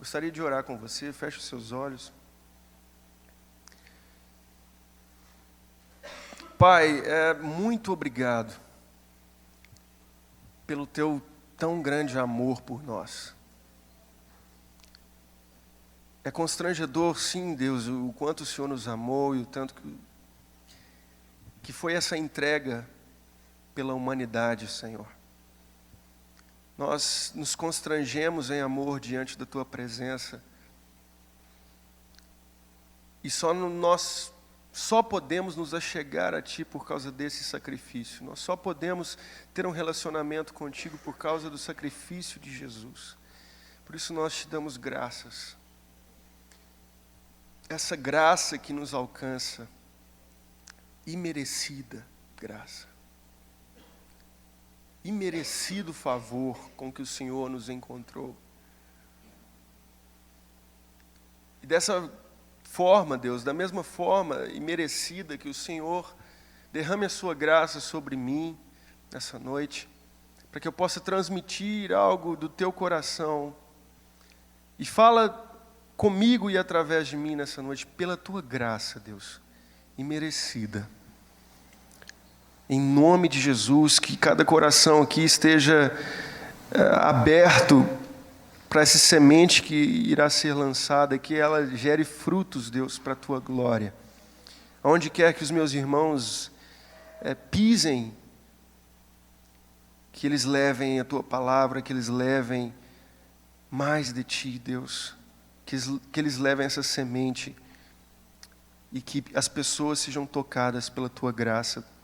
Gostaria de orar com você, feche os seus olhos. Pai, muito obrigado pelo teu tão grande amor por nós. É constrangedor, sim, Deus, o quanto o Senhor nos amou e o tanto que foi essa entrega pela humanidade, Senhor. Nós nos constrangemos em amor diante da Tua presença. E nós só podemos nos achegar a Ti por causa desse sacrifício. Nós só podemos ter um relacionamento contigo por causa do sacrifício de Jesus. Por isso nós te damos graças. Essa graça que nos alcança, imerecida graça. Imerecido favor com que o Senhor nos encontrou. E dessa forma, Deus, da mesma forma imerecida que o Senhor derrame a sua graça sobre mim nessa noite, para que eu possa transmitir algo do teu coração. E fala comigo e através de mim nessa noite, pela tua graça, Deus, imerecida. Em nome de Jesus, que cada coração aqui esteja aberto para essa semente que irá ser lançada, que ela gere frutos, Deus, para a Tua glória. Onde quer que os meus irmãos pisem, que eles levem a Tua palavra, que eles levem mais de Ti, Deus. Que eles levem essa semente e que as pessoas sejam tocadas pela Tua graça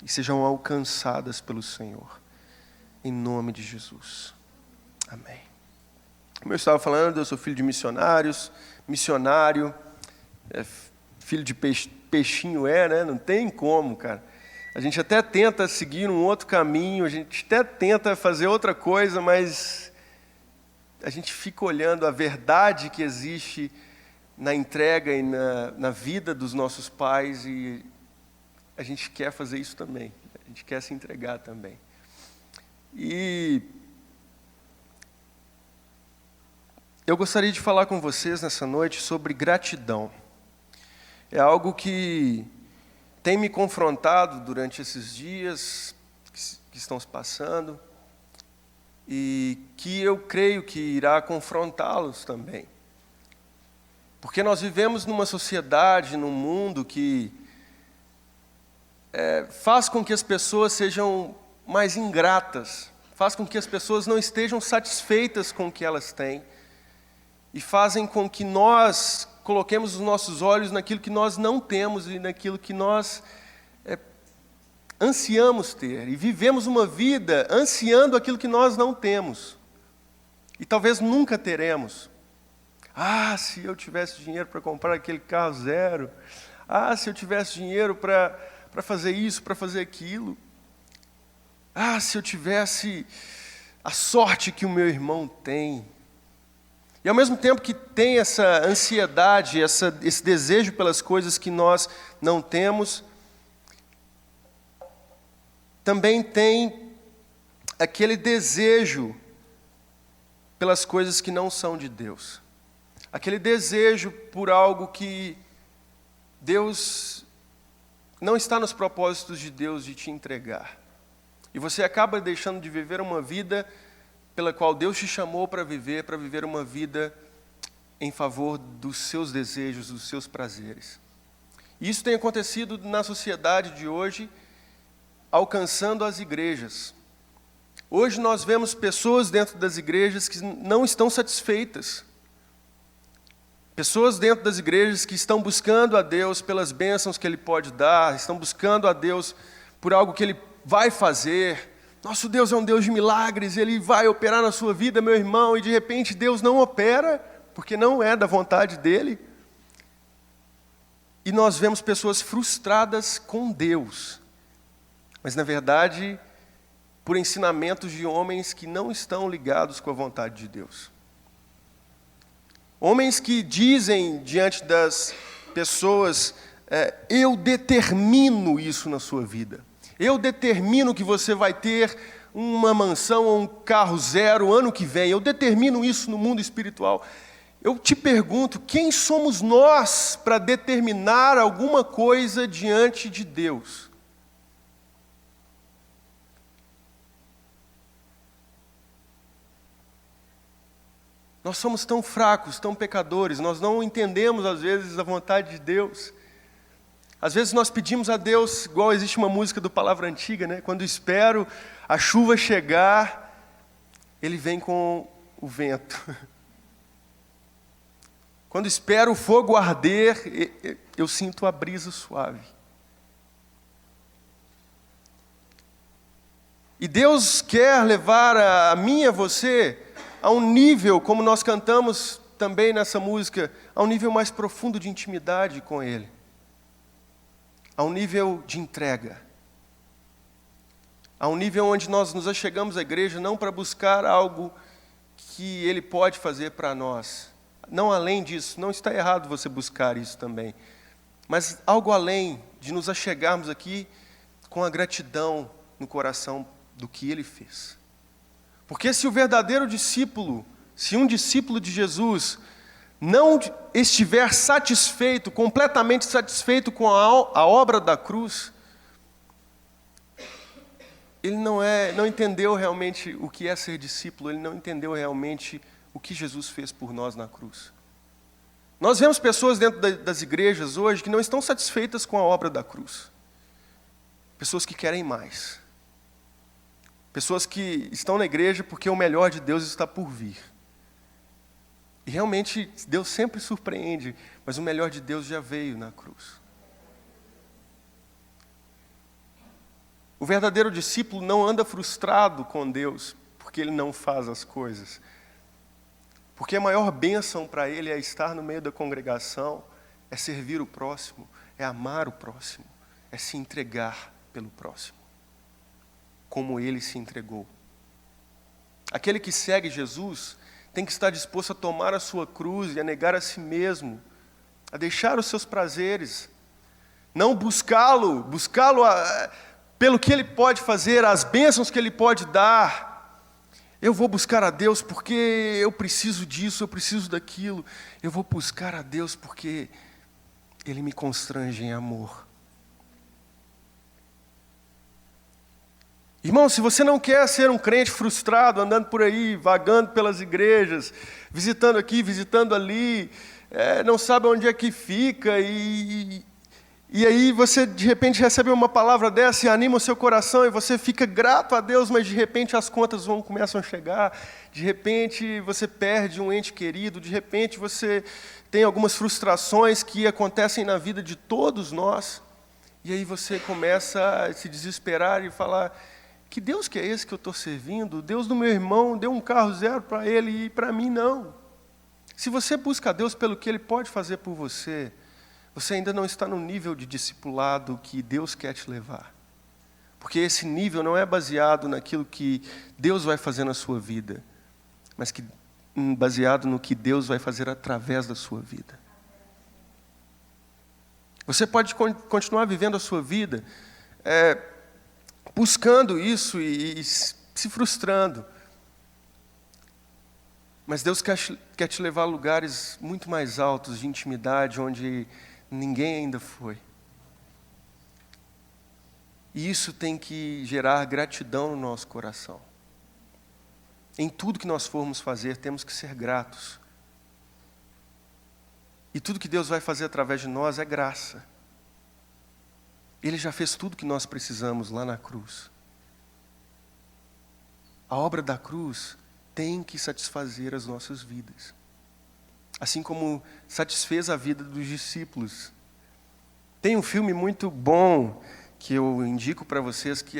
e sejam alcançadas pelo Senhor. Em nome de Jesus. Amém. Como eu estava falando, eu sou filho de missionário, filho de peixinho né? Não tem como, cara. A gente até tenta seguir um outro caminho, a gente até tenta fazer outra coisa, mas a gente fica olhando a verdade que existe na entrega e na vida dos nossos pais e a gente quer fazer isso também, a gente quer se entregar também. E eu gostaria de falar com vocês nessa noite sobre gratidão. É algo que tem me confrontado durante esses dias que estão se passando e que eu creio que irá confrontá-los também. Porque nós vivemos numa sociedade, num mundo que faz com que as pessoas sejam mais ingratas, faz com que as pessoas não estejam satisfeitas com o que elas têm e fazem com que nós coloquemos os nossos olhos naquilo que nós não temos e naquilo que nós ansiamos ter. E vivemos uma vida ansiando aquilo que nós não temos e talvez nunca teremos. Ah, se eu tivesse dinheiro para comprar aquele carro zero. Ah, se eu tivesse dinheiro para fazer isso, para fazer aquilo. Ah, se eu tivesse a sorte que o meu irmão tem. E ao mesmo tempo que tem essa ansiedade, esse desejo pelas coisas que nós não temos, também tem aquele desejo pelas coisas que não são de Deus. Aquele desejo por algo que Deus não está nos propósitos de Deus de te entregar. E você acaba deixando de viver uma vida pela qual Deus te chamou para viver uma vida em favor dos seus desejos, dos seus prazeres. E isso tem acontecido na sociedade de hoje, alcançando as igrejas. Hoje nós vemos pessoas dentro das igrejas que não estão satisfeitas. Pessoas dentro das igrejas que estão buscando a Deus pelas bênçãos que Ele pode dar, estão buscando a Deus por algo que Ele vai fazer. Nosso Deus é um Deus de milagres, Ele vai operar na sua vida, meu irmão, e de repente Deus não opera, porque não é da vontade dEle. E nós vemos pessoas frustradas com Deus, mas na verdade, por ensinamentos de homens que não estão ligados com a vontade de Deus. Homens que dizem diante das pessoas, eu determino isso na sua vida. Eu determino que você vai ter uma mansão ou um carro zero ano que vem. Eu determino isso no mundo espiritual. Eu te pergunto, quem somos nós para determinar alguma coisa diante de Deus? Nós somos tão fracos, tão pecadores, nós não entendemos às vezes a vontade de Deus. Às vezes nós pedimos a Deus, igual existe uma música do Palavra Antiga, né? Quando espero a chuva chegar, Ele vem com o vento. Quando espero o fogo arder, eu sinto a brisa suave. E Deus quer levar a mim e a você a um nível, como nós cantamos também nessa música, a um nível mais profundo de intimidade com Ele. A um nível de entrega. A um nível onde nós nos achegamos à igreja não para buscar algo que Ele pode fazer para nós. Não além disso, não está errado você buscar isso também. Mas algo além de nos achegarmos aqui com a gratidão no coração do que Ele fez. Porque se o verdadeiro discípulo, se um discípulo de Jesus não estiver satisfeito, completamente satisfeito com a obra da cruz, ele não entendeu realmente o que é ser discípulo, ele não entendeu realmente o que Jesus fez por nós na cruz. Nós vemos pessoas dentro das igrejas hoje que não estão satisfeitas com a obra da cruz. Pessoas que querem mais. Pessoas que estão na igreja porque o melhor de Deus está por vir. E realmente Deus sempre surpreende, mas o melhor de Deus já veio na cruz. O verdadeiro discípulo não anda frustrado com Deus porque ele não faz as coisas. Porque a maior bênção para ele é estar no meio da congregação, é servir o próximo, é amar o próximo, é se entregar pelo próximo, como ele se entregou. Aquele que segue Jesus tem que estar disposto a tomar a sua cruz e a negar a si mesmo, a deixar os seus prazeres, não buscá-lo pelo que Ele pode fazer, as bênçãos que Ele pode dar. Eu vou buscar a Deus porque eu preciso disso, eu preciso daquilo. Eu vou buscar a Deus porque Ele me constrange em amor. Irmão, se você não quer ser um crente frustrado, andando por aí, vagando pelas igrejas, visitando aqui, visitando ali, não sabe onde é que fica, e aí você de repente recebe uma palavra dessa e anima o seu coração, e você fica grato a Deus, mas de repente as contas começam a chegar, de repente você perde um ente querido, de repente você tem algumas frustrações que acontecem na vida de todos nós, e aí você começa a se desesperar e falar: que Deus que é esse que eu estou servindo? O Deus do meu irmão deu um carro zero para ele e para mim não. Se você busca a Deus pelo que Ele pode fazer por você, você ainda não está no nível de discipulado que Deus quer te levar. Porque esse nível não é baseado naquilo que Deus vai fazer na sua vida, mas baseado no que Deus vai fazer através da sua vida. Você pode continuar vivendo a sua vida buscando isso e se frustrando. Mas Deus quer te levar a lugares muito mais altos de intimidade, onde ninguém ainda foi. E isso tem que gerar gratidão no nosso coração. Em tudo que nós formos fazer, temos que ser gratos. E tudo que Deus vai fazer através de nós é graça. Ele já fez tudo que nós precisamos lá na cruz. A obra da cruz tem que satisfazer as nossas vidas. Assim como satisfez a vida dos discípulos. Tem um filme muito bom que eu indico para vocês que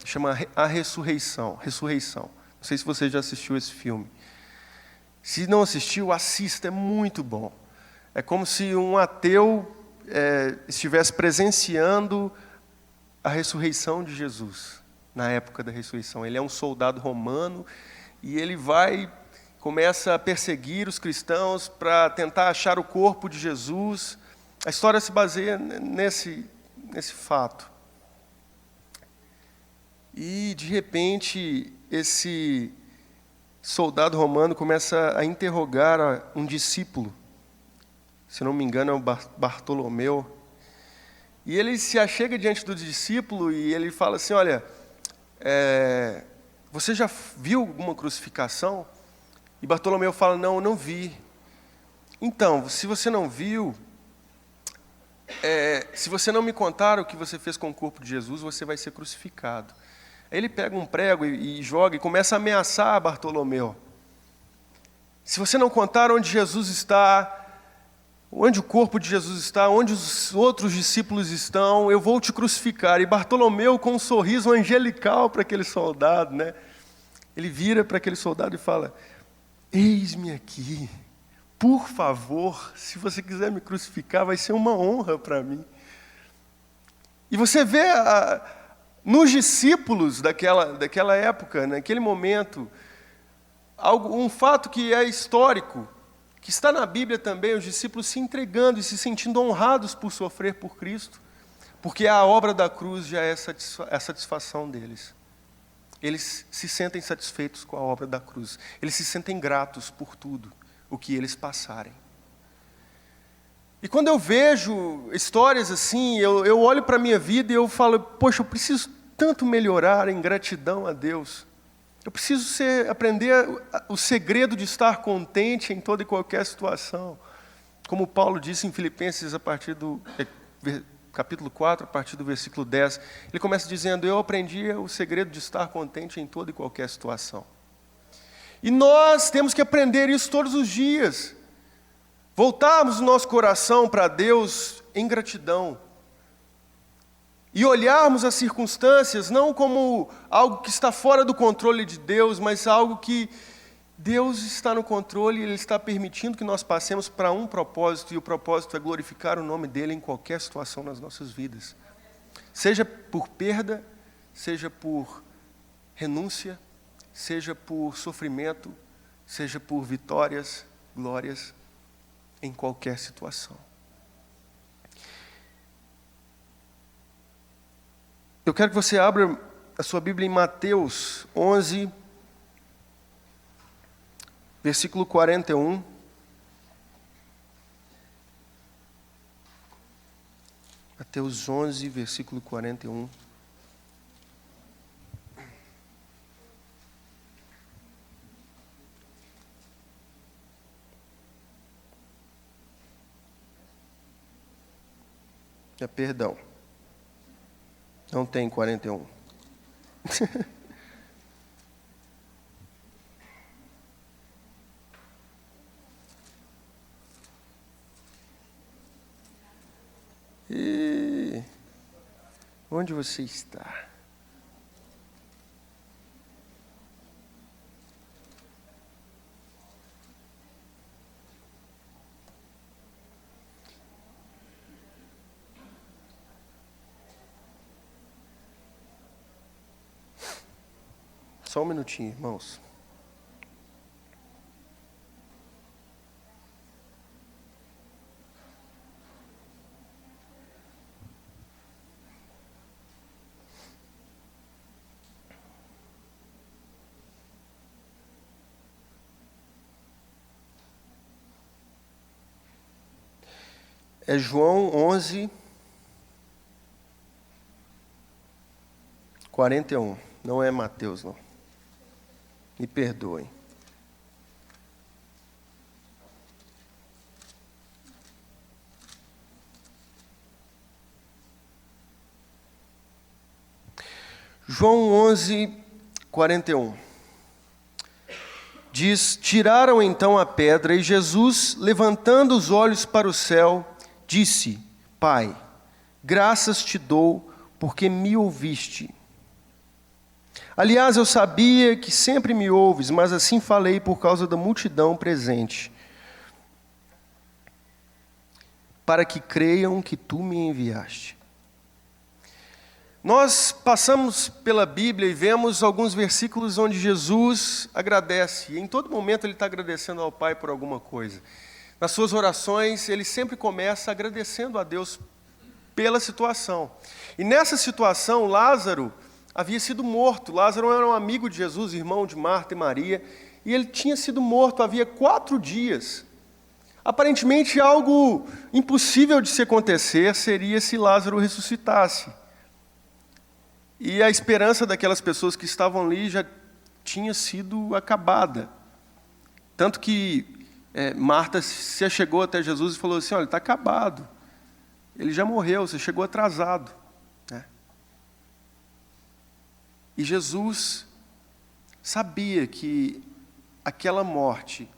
chama A Ressurreição. Não sei se você já assistiu esse filme. Se não assistiu, assista, é muito bom. É como se um ateu estivesse presenciando a ressurreição de Jesus, na época da ressurreição. Ele é um soldado romano e ele começa a perseguir os cristãos para tentar achar o corpo de Jesus. A história se baseia nesse fato. E, de repente, esse soldado romano começa a interrogar um discípulo, se não me engano é o Bartolomeu, e ele se achega diante do discípulo e ele fala assim, olha, você já viu alguma crucificação? E Bartolomeu fala, não, eu não vi. Então, se você não viu, se você não me contar o que você fez com o corpo de Jesus, você vai ser crucificado. Aí ele pega um prego e joga e começa a ameaçar Bartolomeu. Se você não contar onde Jesus está, onde o corpo de Jesus está, onde os outros discípulos estão, eu vou te crucificar. E Bartolomeu, com um sorriso angelical para aquele soldado, né? Ele vira para aquele soldado e fala, eis-me aqui, por favor, se você quiser me crucificar, vai ser uma honra para mim. E você vê nos discípulos daquela época, naquele momento, um fato que é histórico, que está na Bíblia também, os discípulos se entregando e se sentindo honrados por sofrer por Cristo, porque a obra da cruz já é a satisfação deles. Eles se sentem satisfeitos com a obra da cruz. Eles se sentem gratos por tudo o que eles passarem. E quando eu vejo histórias assim, eu olho para a minha vida e eu falo, poxa, eu preciso tanto melhorar em gratidão a Deus. Eu preciso aprender o segredo de estar contente em toda e qualquer situação. Como Paulo disse em Filipenses, a partir do capítulo 4, a partir do versículo 10, ele começa dizendo, eu aprendi o segredo de estar contente em toda e qualquer situação. E nós temos que aprender isso todos os dias. Voltarmos o nosso coração para Deus em gratidão. E olharmos as circunstâncias não como algo que está fora do controle de Deus, mas algo que Deus está no controle e Ele está permitindo que nós passemos para um propósito, e o propósito é glorificar o nome dEle em qualquer situação nas nossas vidas. Seja por perda, seja por renúncia, seja por sofrimento, seja por vitórias, glórias, em qualquer situação. Eu quero que você abra a sua Bíblia em Mateus 11, versículo 41. Mateus 11, versículo 41. Perdão. Não tem 41. E onde você está? Só um minutinho, irmãos. É João 11, 41. Não é Mateus, não. Me perdoem. João 11, 41. Diz, tiraram então a pedra e Jesus, levantando os olhos para o céu, disse, Pai, graças te dou porque me ouviste. Aliás, eu sabia que sempre me ouves, mas assim falei por causa da multidão presente, para que creiam que tu me enviaste. Nós passamos pela Bíblia e vemos alguns versículos onde Jesus agradece, e em todo momento ele está agradecendo ao Pai por alguma coisa. Nas suas orações, ele sempre começa agradecendo a Deus pela situação. E nessa situação, Lázaro havia sido morto. Lázaro era um amigo de Jesus, irmão de Marta e Maria, e ele tinha sido morto havia 4 dias. Aparentemente, algo impossível de se acontecer seria se Lázaro ressuscitasse. E a esperança daquelas pessoas que estavam ali já tinha sido acabada. Tanto que Marta se chegou até Jesus e falou assim, olha, está acabado. Ele já morreu, você chegou atrasado. E Jesus sabia que aquela morte,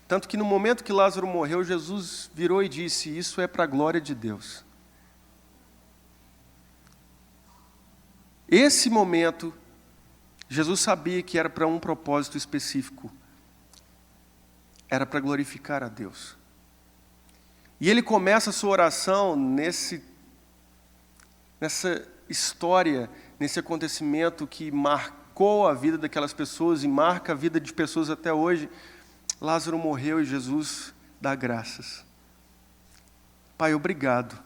tanto que no momento que Lázaro morreu, Jesus virou e disse, isso é para a glória de Deus. Esse momento, Jesus sabia que era para um propósito específico. Era para glorificar a Deus. E ele começa a sua oração nessa história, nesse acontecimento que marcou a vida daquelas pessoas e marca a vida de pessoas até hoje. Lázaro morreu e Jesus dá graças. Pai, obrigado.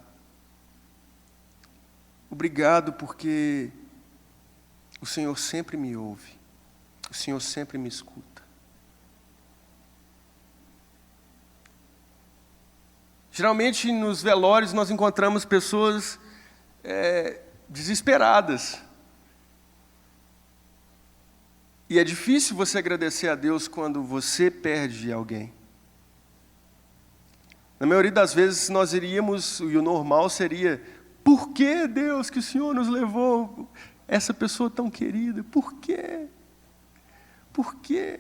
Obrigado porque o Senhor sempre me ouve. O Senhor sempre me escuta. Geralmente nos velórios nós encontramos pessoas desesperadas. E é difícil você agradecer a Deus quando você perde alguém. Na maioria das vezes nós iríamos, e o normal seria, por que Deus que o Senhor nos levou essa pessoa tão querida? Por quê? Por quê?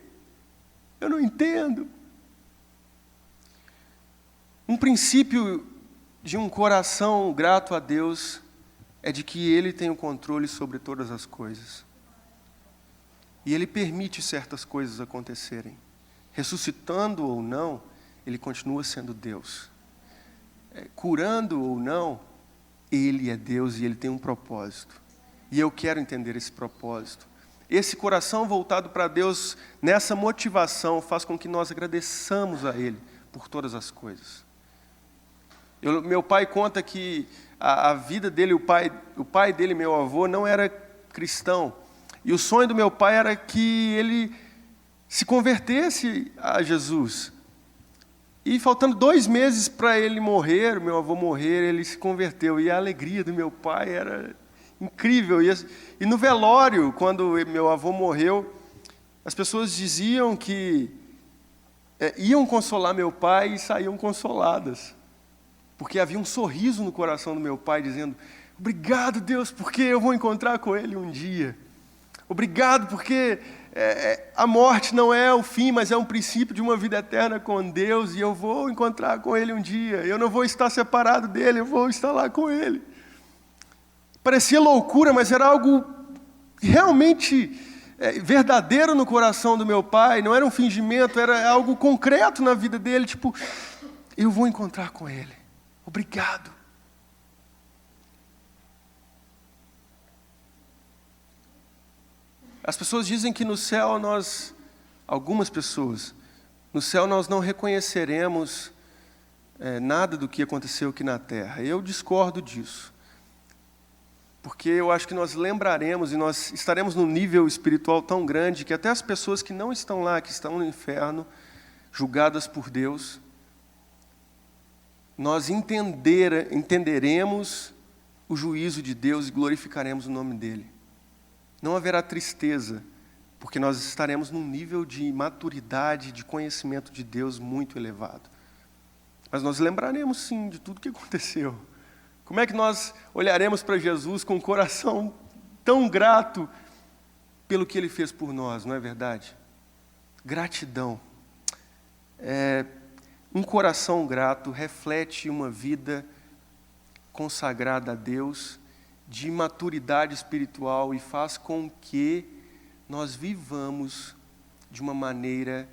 Eu não entendo. Um princípio de um coração grato a Deus é de que Ele tem o controle sobre todas as coisas. E Ele permite certas coisas acontecerem. Ressuscitando ou não, Ele continua sendo Deus. Curando ou não, Ele é Deus e Ele tem um propósito. E eu quero entender esse propósito. Esse coração voltado para Deus, nessa motivação, faz com que nós agradeçamos a Ele por todas as coisas. Meu pai conta que a vida dele, o pai dele, meu avô, não era cristão. E o sonho do meu pai era que ele se convertesse a Jesus. E faltando 2 meses para ele morrer, meu avô morrer, ele se converteu. E a alegria do meu pai era incrível. E no velório, quando meu avô morreu, as pessoas diziam que iam consolar meu pai e saíam consoladas. Porque havia um sorriso no coração do meu pai, dizendo, obrigado, Deus, porque eu vou encontrar com Ele um dia. Obrigado, porque a morte não é o fim, mas é um princípio de uma vida eterna com Deus, e eu vou encontrar com Ele um dia. Eu não vou estar separado dEle, eu vou estar lá com Ele. Parecia loucura, mas era algo realmente verdadeiro no coração do meu pai. Não era um fingimento, era algo concreto na vida dele, tipo, eu vou encontrar com Ele. Obrigado. As pessoas dizem que no céu algumas pessoas, no céu nós não reconheceremos nada do que aconteceu aqui na terra. Eu discordo disso. Porque eu acho que nós lembraremos e nós estaremos num nível espiritual tão grande que até as pessoas que não estão lá, que estão no inferno, julgadas por Deus, nós entenderemos o juízo de Deus e glorificaremos o nome dEle. Não haverá tristeza, porque nós estaremos num nível de maturidade, de conhecimento de Deus muito elevado. Mas nós lembraremos sim de tudo que aconteceu. Como é que nós olharemos para Jesus com um coração tão grato pelo que Ele fez por nós, não é verdade? Gratidão. Um coração grato reflete uma vida consagrada a Deus, de maturidade espiritual, e faz com que nós vivamos de uma maneira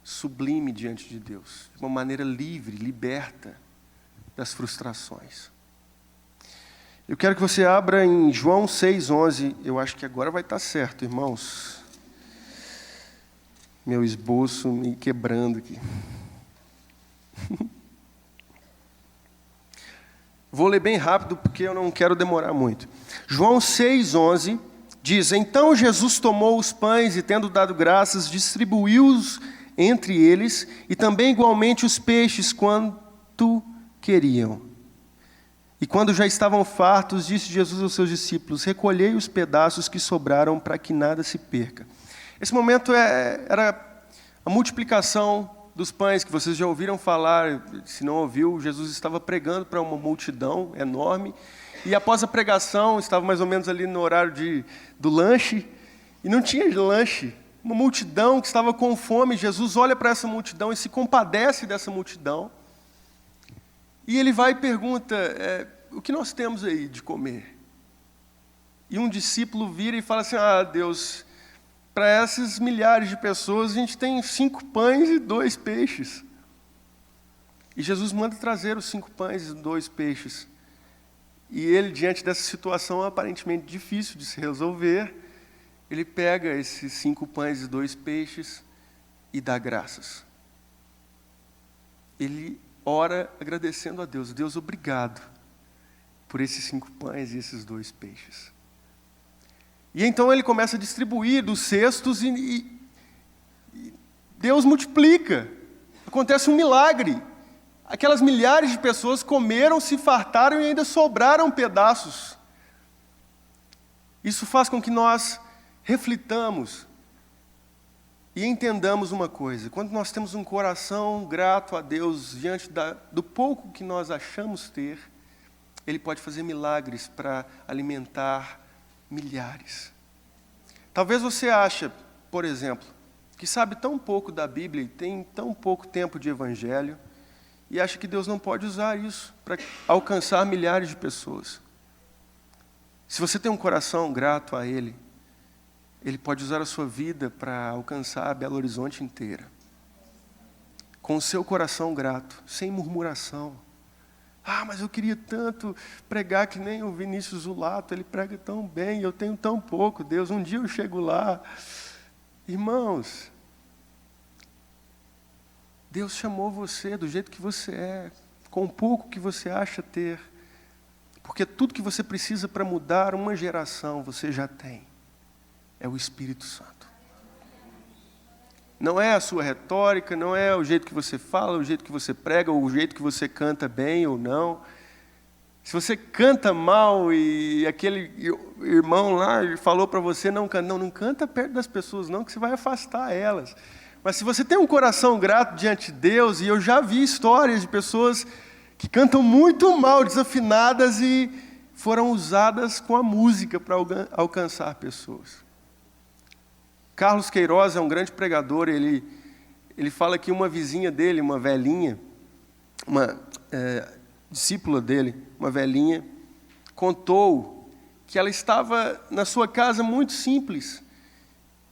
sublime diante de Deus, de uma maneira livre, liberta das frustrações. Eu quero que você abra em João 6,11, eu acho que agora vai estar certo, irmãos. Meu esboço me quebrando aqui. Vou ler bem rápido porque eu não quero demorar muito. João 6,11 Diz: então Jesus tomou os pães e, tendo dado graças, distribuiu-os entre eles, e também igualmente os peixes, quanto queriam. E quando já estavam fartos, disse Jesus aos seus discípulos: recolhei os pedaços que sobraram, para que nada se perca. Esse momento era a multiplicação dos pães, que vocês já ouviram falar. Se não ouviu, Jesus estava pregando para uma multidão enorme. E após a pregação, estava mais ou menos ali no horário do lanche, e não tinha lanche. Uma multidão que estava com fome. Jesus olha para essa multidão e se compadece dessa multidão. E ele vai e pergunta: o que nós temos aí de comer? E um discípulo vira e fala assim: Deus, para essas milhares de pessoas, a gente tem 5 pães e 2 peixes. E Jesus manda trazer os 5 pães e 2 peixes. E ele, diante dessa situação aparentemente difícil de se resolver, ele pega esses 5 pães e 2 peixes e dá graças. Ele ora agradecendo a Deus: Deus, obrigado por esses 5 pães e esses 2 peixes. E então ele começa a distribuir dos cestos e Deus multiplica. Acontece um milagre. Aquelas milhares de pessoas comeram, se fartaram e ainda sobraram pedaços. Isso faz com que nós reflitamos e entendamos uma coisa: quando nós temos um coração grato a Deus diante do pouco que nós achamos ter, Ele pode fazer milagres para alimentar milhares. Talvez você ache, por exemplo, que sabe tão pouco da Bíblia e tem tão pouco tempo de evangelho, e acha que Deus não pode usar isso para alcançar milhares de pessoas. Se você tem um coração grato a Ele, Ele pode usar a sua vida para alcançar a Belo Horizonte inteira. Com o seu coração grato, sem murmuração. Mas eu queria tanto pregar que nem o Vinícius Zulato, ele prega tão bem, eu tenho tão pouco, Deus, um dia eu chego lá. Irmãos, Deus chamou você do jeito que você é, com o pouco que você acha ter, porque tudo que você precisa para mudar uma geração, você já tem. É o Espírito Santo. Não é a sua retórica, não é o jeito que você fala, o jeito que você prega, ou o jeito que você canta bem ou não. Se você canta mal e aquele irmão lá falou para você não canta perto das pessoas não, que você vai afastar elas. Mas se você tem um coração grato diante de Deus, e eu já vi histórias de pessoas que cantam muito mal, desafinadas, e foram usadas com a música para alcançar pessoas. Carlos Queiroz é um grande pregador. Ele fala que uma vizinha dele, uma velhinha, uma discípula dele, uma velhinha, contou que ela estava na sua casa muito simples.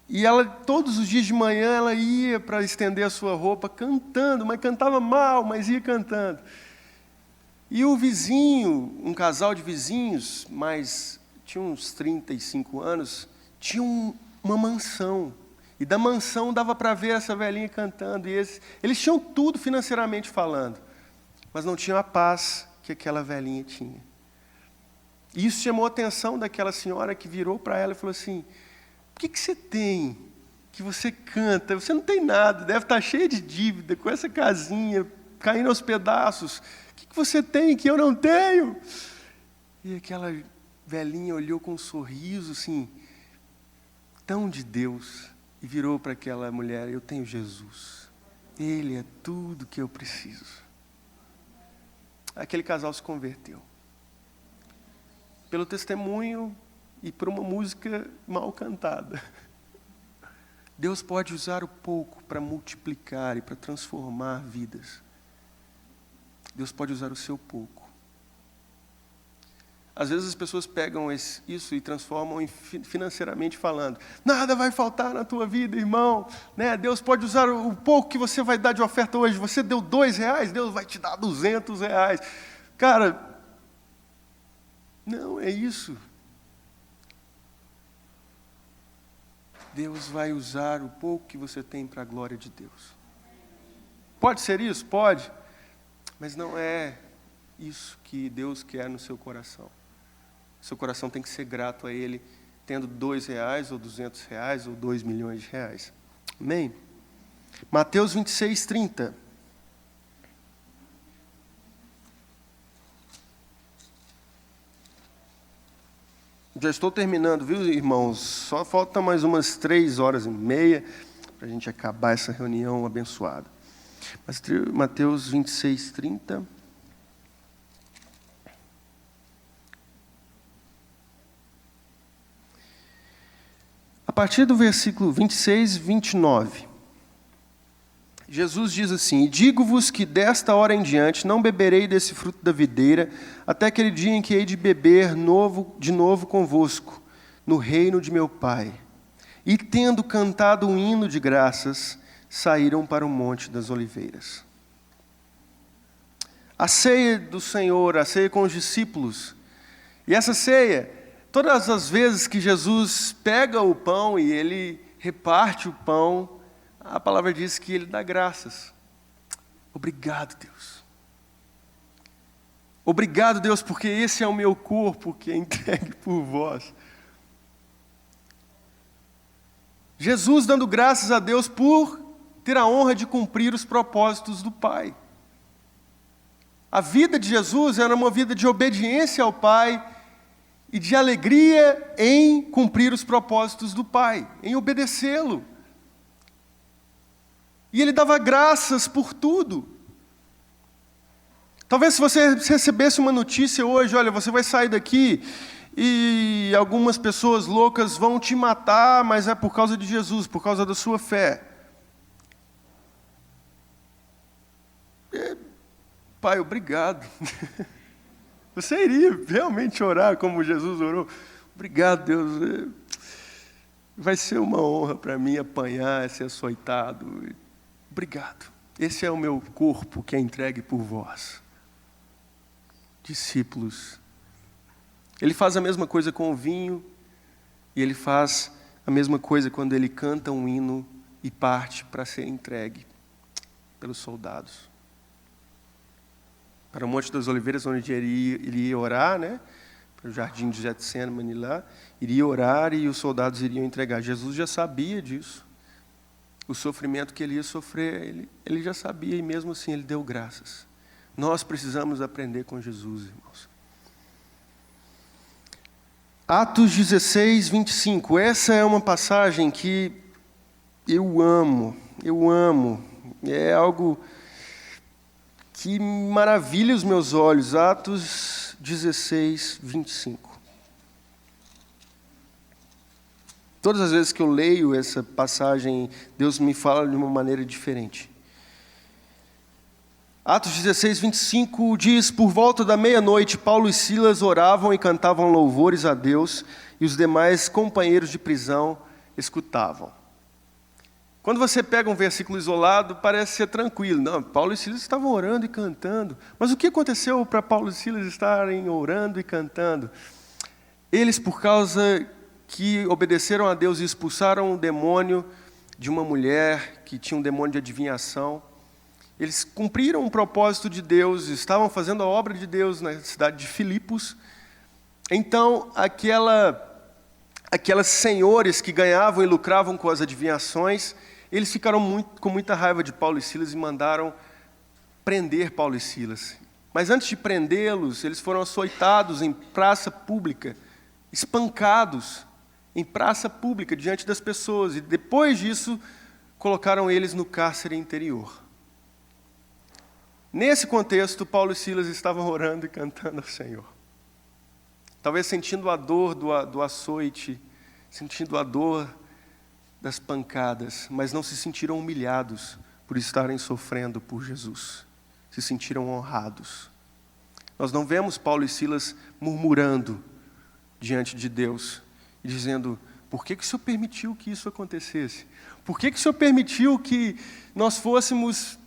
E ela, todos os dias de manhã, ela ia para estender a sua roupa cantando, mas cantava mal, mas ia cantando. E o vizinho, um casal de vizinhos, mas tinha uns 35 anos, tinha uma mansão. E da mansão dava para ver essa velhinha cantando. E eles tinham tudo financeiramente falando, mas não tinham a paz que aquela velhinha tinha. E isso chamou a atenção daquela senhora, que virou para ela e falou assim: o que você tem que você canta? Você não tem nada, deve estar cheio de dívida, com essa casinha caindo aos pedaços. O que você tem que eu não tenho? E aquela velhinha olhou com um sorriso assim, tão de Deus, e virou para aquela mulher: eu tenho Jesus, Ele é tudo que eu preciso. Aquele casal se converteu. Pelo testemunho e por uma música mal cantada. Deus pode usar o pouco para multiplicar e para transformar vidas. Deus pode usar o seu pouco. Às vezes as pessoas pegam isso e transformam financeiramente falando: nada vai faltar na tua vida, irmão. Deus pode usar o pouco que você vai dar de oferta hoje. Você deu R$2, Deus vai te dar R$200. Cara, não é isso. Deus vai usar o pouco que você tem para a glória de Deus. Pode ser isso? Pode. Mas não é isso que Deus quer no seu coração. Seu coração tem que ser grato a Ele tendo R$2 ou R$200 ou R$2 milhões. Amém? Mateus 26, 30. Já estou terminando, viu, irmãos? Só falta mais umas 3h30 para a gente acabar essa reunião abençoada. Mateus 26, 30. A partir do versículo 26, 29. Jesus diz assim: E digo-vos que desta hora em diante não beberei desse fruto da videira, até aquele dia em que hei de beber de novo convosco, no reino de meu Pai. E tendo cantado um hino de graças, saíram para o Monte das Oliveiras. A ceia do Senhor, a ceia com os discípulos. E essa ceia, todas as vezes que Jesus pega o pão e ele reparte o pão, a palavra diz que ele dá graças. Obrigado, Deus. Obrigado, Deus, porque esse é o meu corpo que é entregue por vós. Jesus dando graças a Deus por ter a honra de cumprir os propósitos do Pai. A vida de Jesus era uma vida de obediência ao Pai e de alegria em cumprir os propósitos do Pai, em obedecê-lo. E ele dava graças por tudo. Talvez se você recebesse uma notícia hoje, olha, você vai sair daqui e algumas pessoas loucas vão te matar, mas é por causa de Jesus, por causa da sua fé. Pai, obrigado. Você iria realmente orar como Jesus orou? Obrigado, Deus. Vai ser uma honra para mim apanhar, ser açoitado. Obrigado. Esse é o meu corpo que é entregue por vós. Discípulos. Ele faz a mesma coisa com o vinho, e ele faz a mesma coisa quando ele canta um hino e parte para ser entregue pelos soldados. Para o Monte das Oliveiras, onde ele ia orar, né? Para o jardim de Getsemane lá, iria orar e os soldados iriam entregar. Jesus já sabia disso. O sofrimento que ele ia sofrer, ele já sabia, e mesmo assim ele deu graças. Nós precisamos aprender com Jesus, irmãos. Atos 16, 25. Essa é uma passagem que eu amo. É algo que maravilha os meus olhos. Atos 16, 25. Todas as vezes que eu leio essa passagem, Deus me fala de uma maneira diferente. Atos 16, 25 diz: Por volta da meia-noite, Paulo e Silas oravam e cantavam louvores a Deus, e os demais companheiros de prisão escutavam. Quando você pega um versículo isolado, parece ser tranquilo. Não, Paulo e Silas estavam orando e cantando. Mas o que aconteceu para Paulo e Silas estarem orando e cantando? Eles, por causa que obedeceram a Deus e expulsaram um demônio de uma mulher que tinha um demônio de adivinhação, eles cumpriram um propósito de Deus, estavam fazendo a obra de Deus na cidade de Filipos. Então, aquelas senhores que ganhavam e lucravam com as adivinhações, eles ficaram com muita raiva de Paulo e Silas e mandaram prender Paulo e Silas. Mas antes de prendê-los, eles foram açoitados em praça pública, espancados em praça pública, diante das pessoas. E depois disso, colocaram eles no cárcere interior. Nesse contexto, Paulo e Silas estavam orando e cantando ao Senhor. Talvez sentindo a dor do açoite, sentindo a dor das pancadas, mas não se sentiram humilhados por estarem sofrendo por Jesus. Se sentiram honrados. Nós não vemos Paulo e Silas murmurando diante de Deus e dizendo: por que o Senhor permitiu que isso acontecesse? Por que o Senhor permitiu que nós fôssemos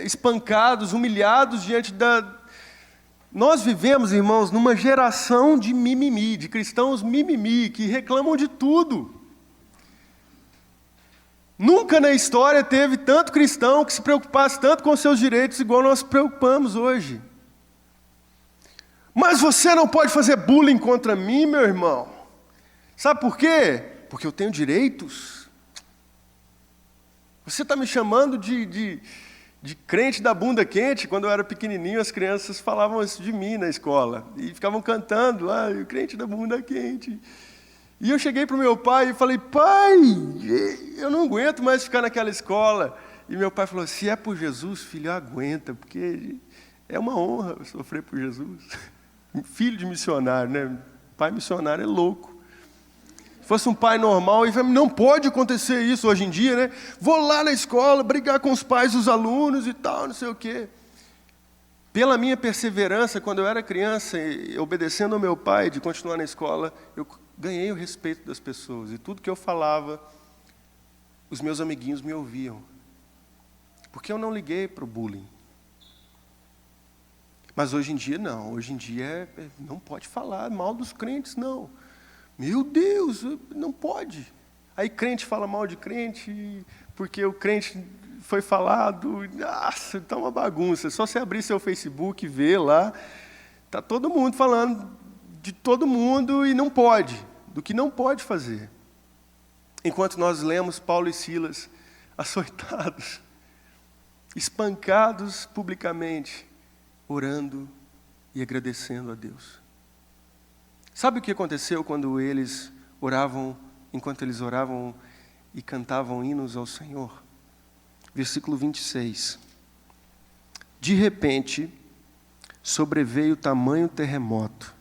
espancados, humilhados diante da... Nós vivemos, irmãos, numa geração de mimimi, de cristãos mimimi, que reclamam de tudo. Nunca na história teve tanto cristão que se preocupasse tanto com seus direitos igual nós nos preocupamos hoje. Mas você não pode fazer bullying contra mim, meu irmão. Sabe por quê? Porque eu tenho direitos. Você está me chamando de crente da bunda quente? Quando eu era pequenininho, as crianças falavam isso de mim na escola. E ficavam cantando lá, o crente da bunda quente. E eu cheguei para o meu pai e falei, pai, eu não aguento mais ficar naquela escola. E meu pai falou, se é por Jesus, filho, aguenta, porque é uma honra sofrer por Jesus. Filho de missionário, né? Pai missionário é louco. Se fosse um pai normal, ele falou, não pode acontecer isso hoje em dia, né? Vou lá na escola, brigar com os pais dos alunos e tal, não sei o quê. Pela minha perseverança, quando eu era criança, obedecendo ao meu pai de continuar na escola, eu ganhei o respeito das pessoas. E tudo que eu falava, os meus amiguinhos me ouviam. Porque eu não liguei para o bullying. Mas hoje em dia, não. Hoje em dia, não pode falar mal dos crentes, não. Meu Deus, não pode. Aí crente fala mal de crente, porque o crente foi falado. Nossa, está uma bagunça. Só você abrir seu Facebook e ver lá, está todo mundo falando de todo mundo e não pode, do que não pode fazer. Enquanto nós lemos Paulo e Silas açoitados, espancados publicamente, orando e agradecendo a Deus. Sabe o que aconteceu quando eles oravam, enquanto eles oravam e cantavam hinos ao Senhor? Versículo 26. De repente, sobreveio tamanho terremoto,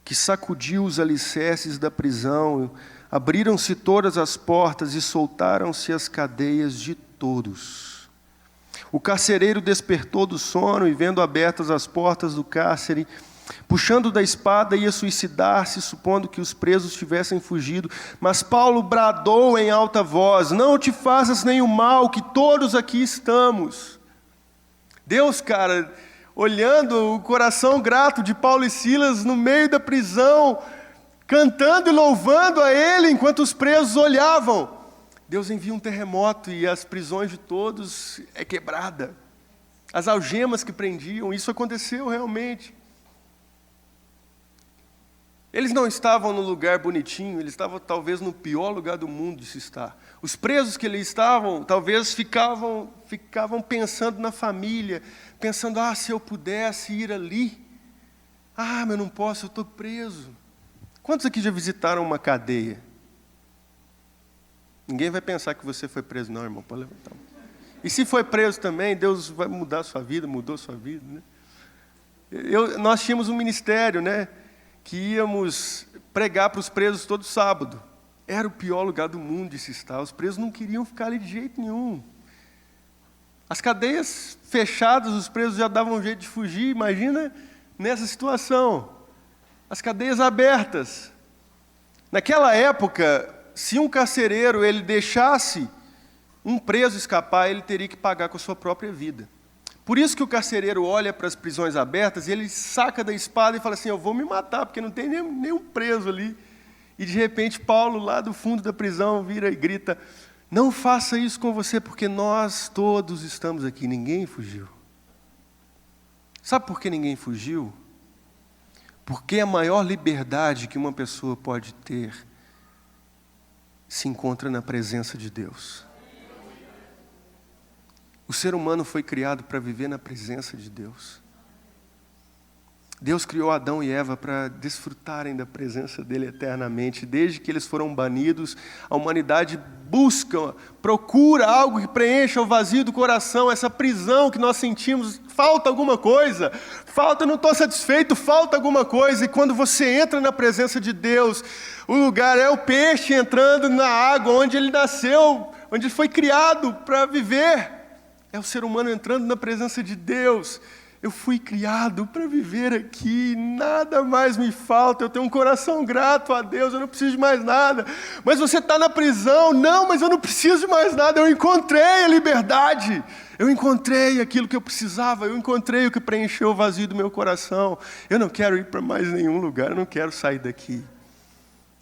que sacudiu os alicerces da prisão, abriram-se todas as portas e soltaram-se as cadeias de todos. O carcereiro despertou do sono e, vendo abertas as portas do cárcere, puxando da espada, ia suicidar-se, supondo que os presos tivessem fugido. Mas Paulo bradou em alta voz, não te faças nenhum mal, que todos aqui estamos. Deus, cara, olhando o coração grato de Paulo e Silas no meio da prisão, cantando e louvando a Ele, enquanto os presos olhavam. Deus envia um terremoto e as prisões de todos é quebrada. As algemas que prendiam, isso aconteceu realmente. Eles não estavam no lugar bonitinho, eles estavam talvez no pior lugar do mundo de se estar. Os presos que ali estavam, talvez ficavam pensando na família, pensando, se eu pudesse ir ali. Mas eu não posso, eu estou preso. Quantos aqui já visitaram uma cadeia? Ninguém vai pensar que você foi preso, não, irmão, pode levantar. E se foi preso também, Deus vai mudar a sua vida, mudou a sua vida, né? Nós tínhamos um ministério, né? Que íamos pregar para os presos todo sábado. Era o pior lugar do mundo de se estar. Os presos não queriam ficar ali de jeito nenhum. As cadeias fechadas, os presos já davam um jeito de fugir. Imagina nessa situação. As cadeias abertas. Naquela época, se um carcereiro ele deixasse um preso escapar, ele teria que pagar com a sua própria vida. Por isso que o carcereiro olha para as prisões abertas e ele saca da espada e fala assim, eu vou me matar, porque não tem nenhum preso ali. E de repente Paulo, lá do fundo da prisão, vira e grita, não faça isso com você, porque nós todos estamos aqui, ninguém fugiu. Sabe por que ninguém fugiu? Porque a maior liberdade que uma pessoa pode ter se encontra na presença de Deus. O ser humano foi criado para viver na presença de Deus. Deus criou Adão e Eva para desfrutarem da presença dele eternamente. Desde que eles foram banidos, a humanidade procura algo que preencha o vazio do coração, essa prisão que nós sentimos. Falta alguma coisa, não estou satisfeito, falta alguma coisa. E quando você entra na presença de Deus, o lugar é o peixe entrando na água onde ele nasceu, onde ele foi criado para viver. É o ser humano entrando na presença de Deus. Eu fui criado para viver aqui, nada mais me falta, eu tenho um coração grato a Deus, eu não preciso de mais nada. Mas você está na prisão, não, mas eu não preciso de mais nada, eu encontrei a liberdade, eu encontrei aquilo que eu precisava, eu encontrei o que preencheu o vazio do meu coração. Eu não quero ir para mais nenhum lugar, eu não quero sair daqui.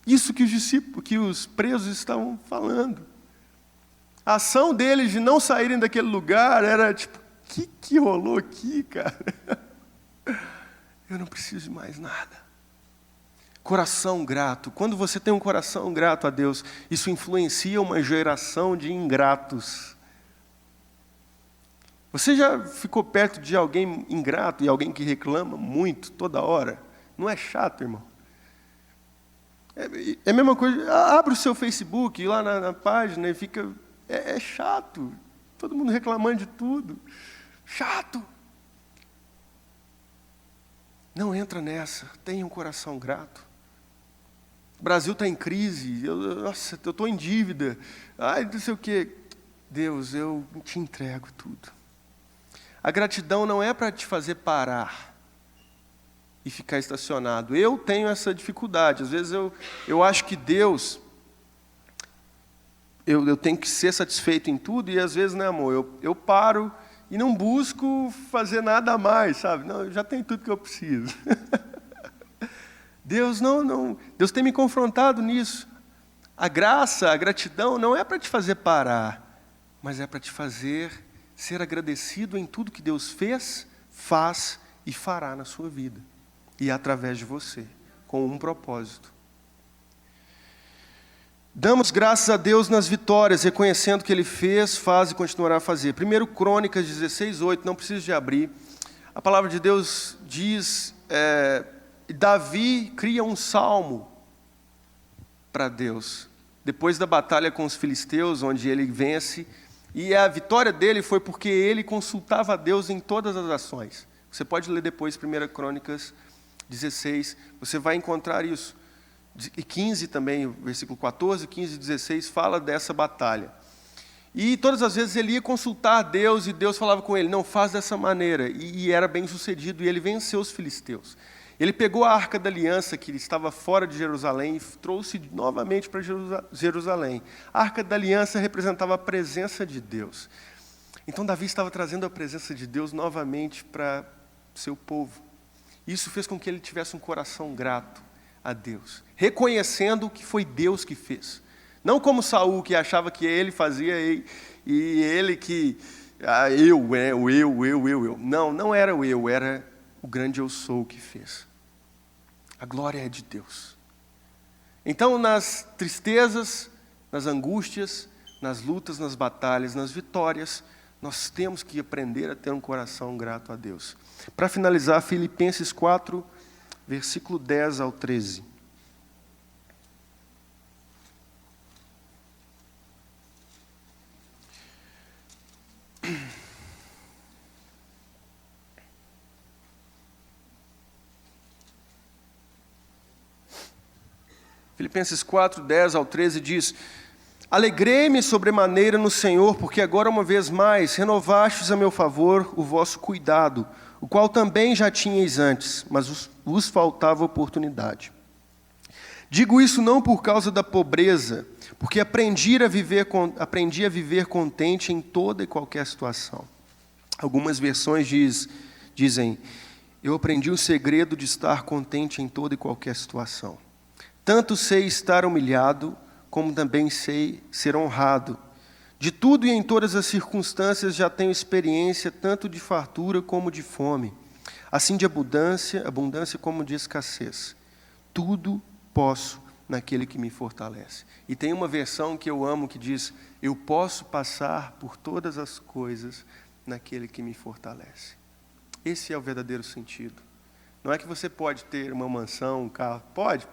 Isso que os discípulos, que os presos estavam falando. A ação deles de não saírem daquele lugar era tipo, o que rolou aqui, cara? Eu não preciso de mais nada. Coração grato. Quando você tem um coração grato a Deus, isso influencia uma geração de ingratos. Você já ficou perto de alguém ingrato e alguém que reclama muito, toda hora? Não é chato, irmão? É a mesma coisa. Abre o seu Facebook, lá na página, e fica... É chato. Todo mundo reclamando de tudo. Chato. Não entra nessa. Tenha um coração grato. O Brasil está em crise. Eu estou em dívida. Ai, não sei o quê. Deus, eu te entrego tudo. A gratidão não é para te fazer parar e ficar estacionado. Eu tenho essa dificuldade. Às vezes eu acho que Deus... Eu tenho que ser satisfeito em tudo, e às vezes, né, amor, eu paro e não busco fazer nada a mais, sabe? Não, eu já tenho tudo que eu preciso. Deus não. Deus tem me confrontado nisso. A graça, a gratidão não é para te fazer parar, mas é para te fazer ser agradecido em tudo que Deus fez, faz e fará na sua vida. E através de você, com um propósito. Damos graças a Deus nas vitórias, reconhecendo que Ele fez, faz e continuará a fazer. 1 Crônicas 16:8, não preciso de abrir. A palavra de Deus diz, Davi cria um salmo para Deus. Depois da batalha com os filisteus, onde ele vence, e a vitória dele foi porque ele consultava a Deus em todas as ações. Você pode ler depois 1 Crônicas 16, você vai encontrar isso. E 15 também, versículo 14, 15 e 16, fala dessa batalha. E todas as vezes ele ia consultar a Deus, e Deus falava com ele, não, faz dessa maneira. E era bem sucedido, e ele venceu os filisteus. Ele pegou a Arca da Aliança, que estava fora de Jerusalém, e trouxe novamente para Jerusalém. A Arca da Aliança representava a presença de Deus. Então Davi estava trazendo a presença de Deus novamente para seu povo. Isso fez com que ele tivesse um coração grato a Deus, reconhecendo que foi Deus que fez. Não como Saul, que achava que ele fazia e ele que... eu. Não era o eu, era o grande eu sou que fez. A glória é de Deus. Então, nas tristezas, nas angústias, nas lutas, nas batalhas, nas vitórias, nós temos que aprender a ter um coração grato a Deus. Para finalizar, Filipenses 4, versículo 10 ao 13. Filipenses 4, 10 ao 13 diz: Alegrei-me sobremaneira no Senhor, porque agora uma vez mais renovastes a meu favor o vosso cuidado, o qual também já tinhais antes, mas vos faltava oportunidade. Digo isso não por causa da pobreza, porque aprendi a viver contente em toda e qualquer situação. Algumas versões dizem, eu aprendi o segredo de estar contente em toda e qualquer situação. Tanto sei estar humilhado, como também sei ser honrado. De tudo e em todas as circunstâncias já tenho experiência, tanto de fartura como de fome, assim de abundância como de escassez. Tudo posso naquele que me fortalece. E tem uma versão que eu amo que diz, eu posso passar por todas as coisas naquele que me fortalece. Esse é o verdadeiro sentido. Não é que você pode ter uma mansão, um carro. Pode,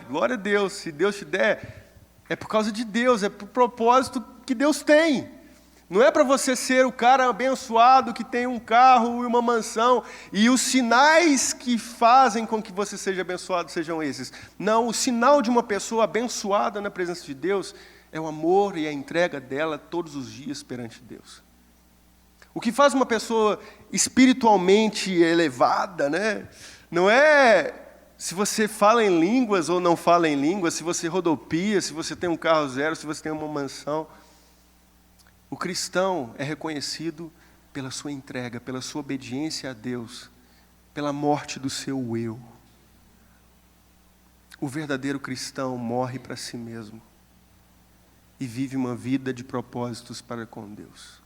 glória a Deus. Se Deus te der, é por causa de Deus, é por propósito que Deus tem. Não é para você ser o cara abençoado que tem um carro e uma mansão, e os sinais que fazem com que você seja abençoado sejam esses. Não, o sinal de uma pessoa abençoada na presença de Deus é o amor e a entrega dela todos os dias perante Deus. O que faz uma pessoa espiritualmente elevada, né? Não é se você fala em línguas ou não fala em línguas, se você rodopia, se você tem um carro zero, se você tem uma mansão. O cristão é reconhecido pela sua entrega, pela sua obediência a Deus, pela morte do seu eu. O verdadeiro cristão morre para si mesmo e vive uma vida de propósitos para com Deus.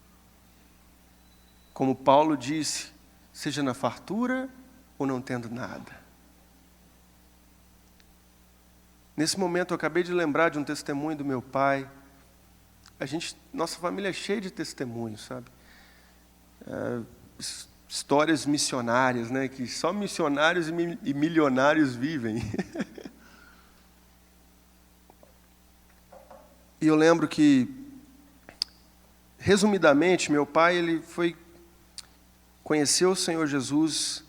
Como Paulo disse, seja na fartura ou não tendo nada. Nesse momento eu acabei de lembrar de um testemunho do meu pai. Nossa família é cheia de testemunhos, sabe? Histórias missionárias, né? Que só missionários e milionários vivem. E eu lembro que, resumidamente, meu pai conheceu o Senhor Jesus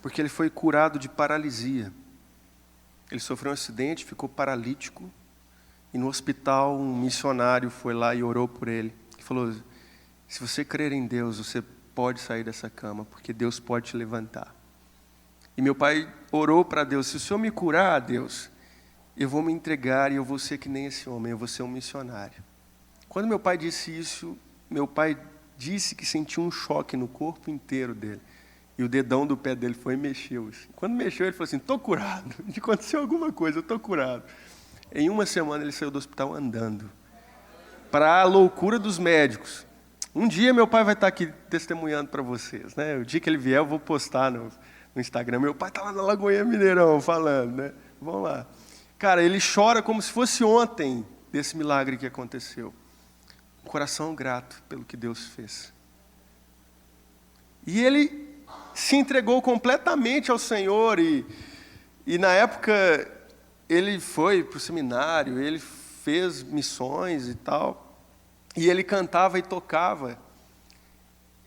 porque ele foi curado de paralisia. Ele sofreu um acidente, ficou paralítico, e no hospital um missionário foi lá e orou por ele. Ele falou: se você crer em Deus, você pode sair dessa cama, porque Deus pode te levantar. E meu pai orou para Deus: se o Senhor me curar, Deus, eu vou me entregar e eu vou ser que nem esse homem, eu vou ser um missionário. Quando meu pai disse isso, meu pai disse que sentiu um choque no corpo inteiro dele. E o dedão do pé dele foi e mexeu. Quando mexeu, ele falou assim: estou curado. Aconteceu alguma coisa, eu estou curado. Em uma semana ele saiu do hospital andando. Para a loucura dos médicos. Um dia meu pai vai estar aqui testemunhando para vocês, né? O dia que ele vier, eu vou postar no Instagram. Meu pai está lá na Lagoinha Mineirão falando, né? Vamos lá. Cara, ele chora como se fosse ontem desse milagre que aconteceu. Um coração grato pelo que Deus fez. E ele se entregou completamente ao Senhor e na época ele foi para o seminário, ele fez missões e tal, e ele cantava e tocava.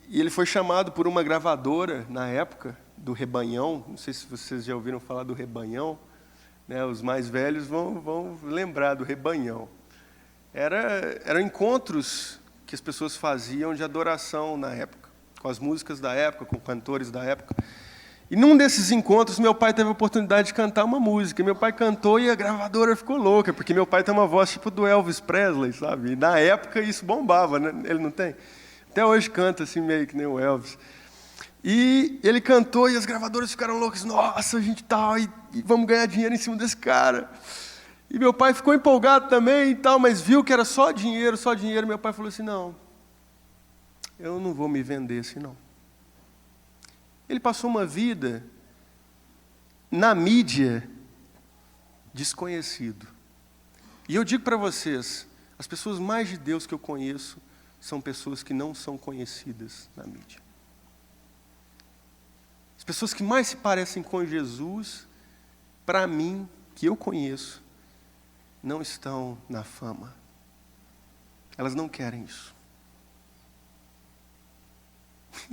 E ele foi chamado por uma gravadora na época, do Rebanhão. Não sei se vocês já ouviram falar do Rebanhão, né? Os mais velhos vão lembrar do Rebanhão. Eram encontros que as pessoas faziam de adoração na época, com as músicas da época, com cantores da época. E num desses encontros, meu pai teve a oportunidade de cantar uma música. Meu pai cantou e a gravadora ficou louca, porque meu pai tem uma voz tipo do Elvis Presley, sabe? E na época isso bombava, né? Ele não tem? Até hoje canta assim, meio que nem o Elvis. E ele cantou e as gravadoras ficaram loucas. Nossa, a gente tal, e vamos ganhar dinheiro em cima desse cara. E meu pai ficou empolgado também e tal, mas viu que era só dinheiro, só dinheiro. Meu pai falou assim: não, eu não vou me vender assim, não. Ele passou uma vida na mídia desconhecido. E eu digo para vocês, as pessoas mais de Deus que eu conheço são pessoas que não são conhecidas na mídia. As pessoas que mais se parecem com Jesus, para mim, que eu conheço, não estão na fama. Elas não querem isso.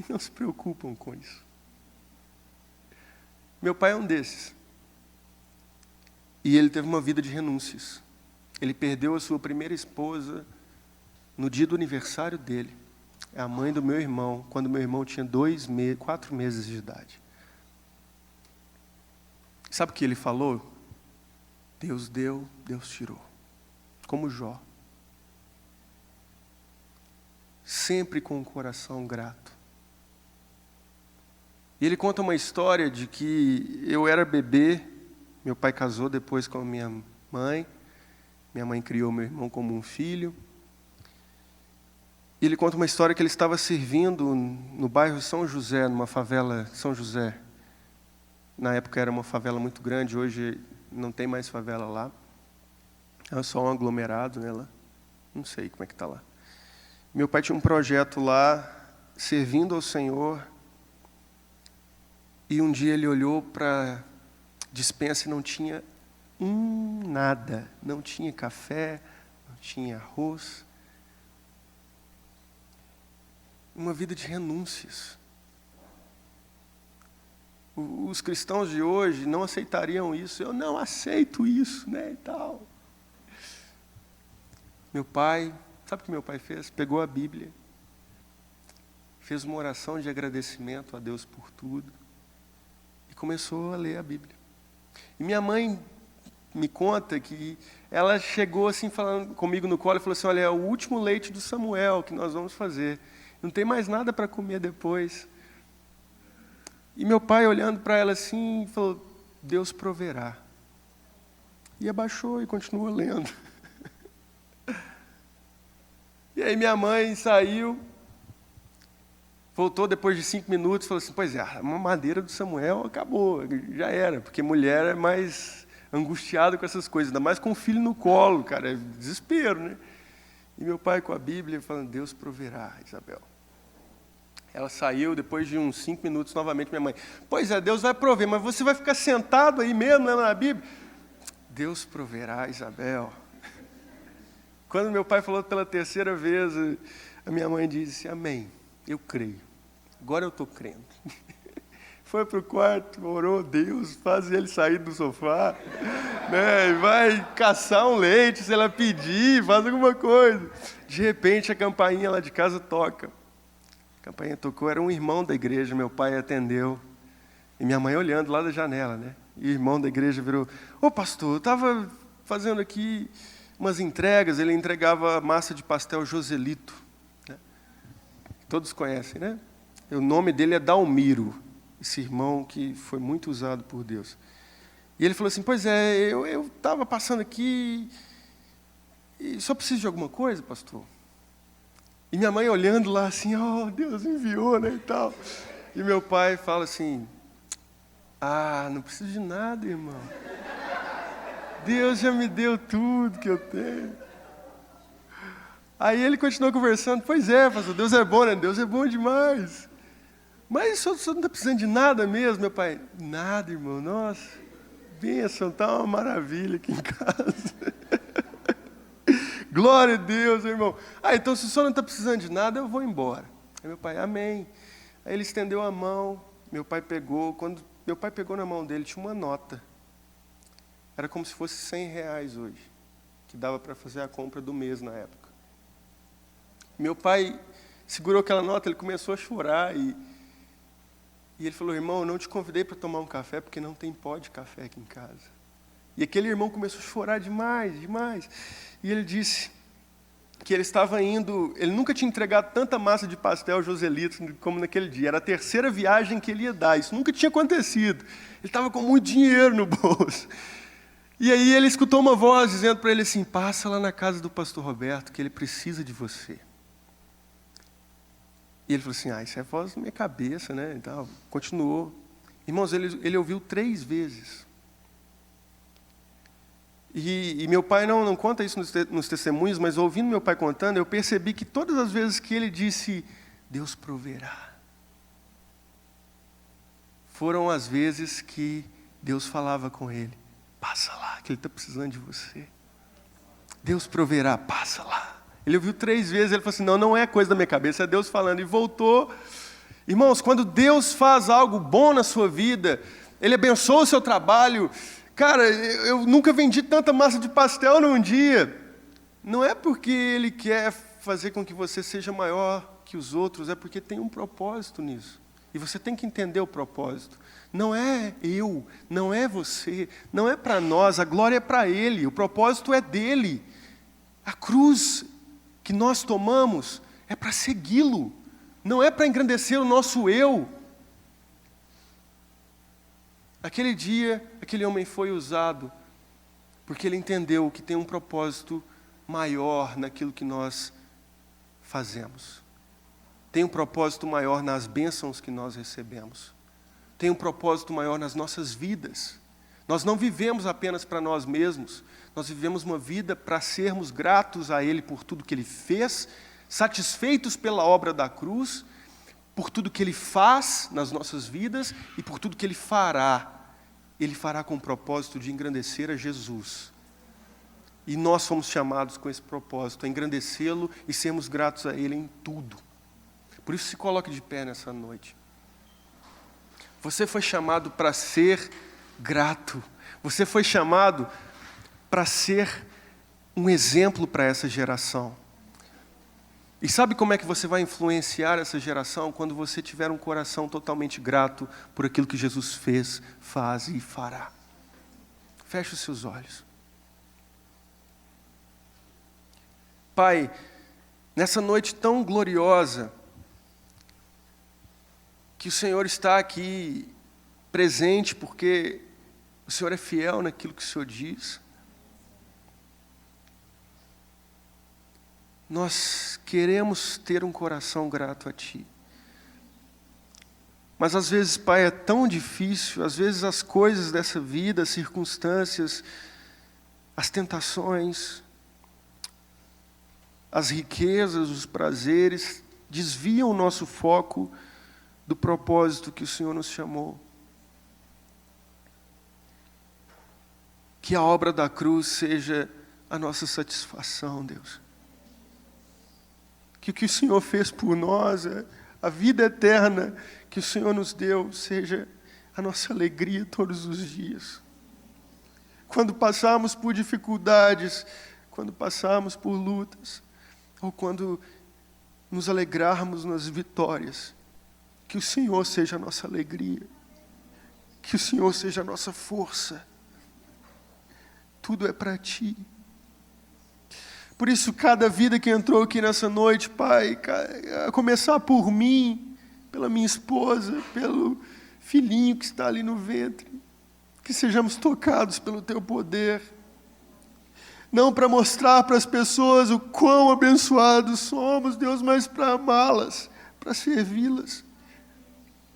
Não se preocupam com isso. Meu pai é um desses. E ele teve uma vida de renúncias. Ele perdeu a sua primeira esposa no dia do aniversário dele. É a mãe do meu irmão, quando meu irmão tinha 4 meses de idade. Sabe o que ele falou? Deus deu, Deus tirou. Como Jó. Sempre com um coração grato. E ele conta uma história de que eu era bebê, meu pai casou depois com a minha mãe criou meu irmão como um filho. E ele conta uma história que ele estava servindo no bairro São José, numa favela São José. Na época era uma favela muito grande, hoje não tem mais favela lá. É só um aglomerado, né, lá. Não sei como é que está lá. Meu pai tinha um projeto lá, servindo ao Senhor. E um dia ele olhou para a despensa e não tinha nada. Não tinha café, não tinha arroz. Uma vida de renúncias. Os cristãos de hoje não aceitariam isso. Eu não aceito isso, né, e tal. Meu pai, sabe o que meu pai fez? Pegou a Bíblia, fez uma oração de agradecimento a Deus por tudo. Começou a ler a Bíblia. E minha mãe me conta que ela chegou assim falando comigo no colo e falou assim: olha, é o último leite do Samuel que nós vamos fazer. Não tem mais nada para comer depois. E meu pai olhando para ela assim falou: Deus proverá. E abaixou e continuou lendo. E aí minha mãe saiu. Voltou depois de 5 minutos e falou assim: pois é, a mamadeira do Samuel acabou, já era, porque mulher é mais angustiado com essas coisas, ainda mais com o filho no colo, cara, é desespero, né? E meu pai com a Bíblia falando, Deus proverá, Isabel. Ela saiu, depois de uns 5 minutos, novamente minha mãe, pois é, Deus vai prover, mas você vai ficar sentado aí mesmo, lendo na Bíblia? Deus proverá, Isabel. Quando meu pai falou pela terceira vez, a minha mãe disse, amém, eu creio, agora eu estou crendo. Foi para o quarto, orou, Deus, faz ele sair do sofá, né? Vai caçar um leite, se ela pedir, faz alguma coisa. De repente, a campainha lá de casa toca. A campainha tocou, era um irmão da igreja, meu pai atendeu. E minha mãe olhando lá da janela, né? E o irmão da igreja virou, ô pastor, eu estava fazendo aqui umas entregas, ele entregava massa de pastel Joselito. Né? Todos conhecem, né? E o nome dele é Dalmiro. Esse irmão que foi muito usado por Deus. E ele falou assim, pois é, eu estava passando aqui e só preciso de alguma coisa, pastor? E minha mãe olhando lá assim, oh, Deus enviou, né, e tal. E meu pai fala assim, não preciso de nada, irmão. Deus já me deu tudo que eu tenho. Aí ele continuou conversando, pois é, pastor, Deus é bom, né? Deus é bom demais. Mas o senhor não está precisando de nada mesmo, meu pai? Nada, irmão, nossa, bênção, está uma maravilha aqui em casa. Glória a Deus, irmão. Então se o senhor não está precisando de nada, eu vou embora. Aí meu pai, amém. Aí ele estendeu a mão, meu pai pegou, quando meu pai pegou na mão dele, tinha uma nota. Era como se fosse R$100 hoje, que dava para fazer a compra do mês na época. Meu pai segurou aquela nota, ele começou a chorar e ele falou, irmão, eu não te convidei para tomar um café, porque não tem pó de café aqui em casa. E aquele irmão começou a chorar demais, demais. E ele disse que ele estava indo, ele nunca tinha entregado tanta massa de pastel Joselito como naquele dia. Era a terceira viagem que ele ia dar, isso nunca tinha acontecido. Ele estava com muito dinheiro no bolso. E aí ele escutou uma voz dizendo para ele assim, passa lá na casa do pastor Roberto, que ele precisa de você. E ele falou assim, isso é voz na minha cabeça, né? E tal. Continuou. Irmãos, ele ouviu 3 vezes. E meu pai não conta isso nos testemunhos, mas ouvindo meu pai contando, eu percebi que todas as vezes que ele disse, Deus proverá, foram as vezes que Deus falava com ele, passa lá, que ele está precisando de você. Deus proverá, passa lá. Ele ouviu 3 vezes, ele falou assim, não é coisa da minha cabeça, é Deus falando, e voltou. Irmãos, quando Deus faz algo bom na sua vida, Ele abençoa o seu trabalho. Cara, eu nunca vendi tanta massa de pastel num dia. Não é porque Ele quer fazer com que você seja maior que os outros, é porque tem um propósito nisso. E você tem que entender o propósito. Não é eu, não é você, não é para nós, a glória é para Ele, o propósito é dEle. A cruz que nós tomamos é para segui-lo, não é para engrandecer o nosso eu. Aquele dia, aquele homem foi usado, porque ele entendeu que tem um propósito maior naquilo que nós fazemos. Tem um propósito maior nas bênçãos que nós recebemos. Tem um propósito maior nas nossas vidas. Nós não vivemos apenas para nós mesmos, nós vivemos uma vida para sermos gratos a Ele por tudo que Ele fez, satisfeitos pela obra da cruz, por tudo que Ele faz nas nossas vidas e por tudo que Ele fará. Ele fará com o propósito de engrandecer a Jesus. E nós somos chamados com esse propósito, a engrandecê-lo e sermos gratos a Ele em tudo. Por isso, se coloque de pé nessa noite. Você foi chamado para ser grato. Você foi chamado para ser um exemplo para essa geração. E sabe como é que você vai influenciar essa geração? Quando você tiver um coração totalmente grato por aquilo que Jesus fez, faz e fará. Feche os seus olhos. Pai, nessa noite tão gloriosa, que o Senhor está aqui presente, porque o Senhor é fiel naquilo que o Senhor diz. Nós queremos ter um coração grato a Ti. Mas às vezes, Pai, é tão difícil, às vezes as coisas dessa vida, as circunstâncias, as tentações, as riquezas, os prazeres, desviam o nosso foco do propósito que o Senhor nos chamou. Que a obra da cruz seja a nossa satisfação, Deus. Que o que o Senhor fez por nós, a vida eterna que o Senhor nos deu, seja a nossa alegria todos os dias. Quando passarmos por dificuldades, quando passarmos por lutas, ou quando nos alegrarmos nas vitórias, que o Senhor seja a nossa alegria, que o Senhor seja a nossa força. Tudo é para Ti. Por isso, cada vida que entrou aqui nessa noite, Pai, a começar por mim, pela minha esposa, pelo filhinho que está ali no ventre, que sejamos tocados pelo Teu poder, não para mostrar para as pessoas o quão abençoados somos, Deus, mas para amá-las, para servi-las,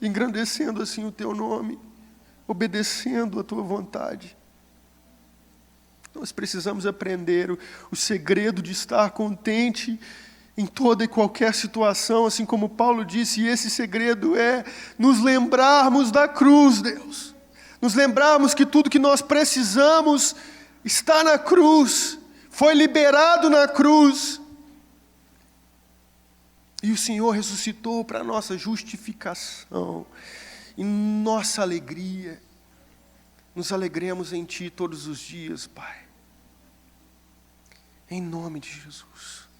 engrandecendo assim o Teu nome, obedecendo a Tua vontade. Nós precisamos aprender o segredo de estar contente em toda e qualquer situação, assim como Paulo disse, e esse segredo é nos lembrarmos da cruz, Deus. Nos lembrarmos que tudo que nós precisamos está na cruz, foi liberado na cruz. E o Senhor ressuscitou para a nossa justificação e nossa alegria. Nos alegremos em Ti todos os dias, Pai. Em nome de Jesus.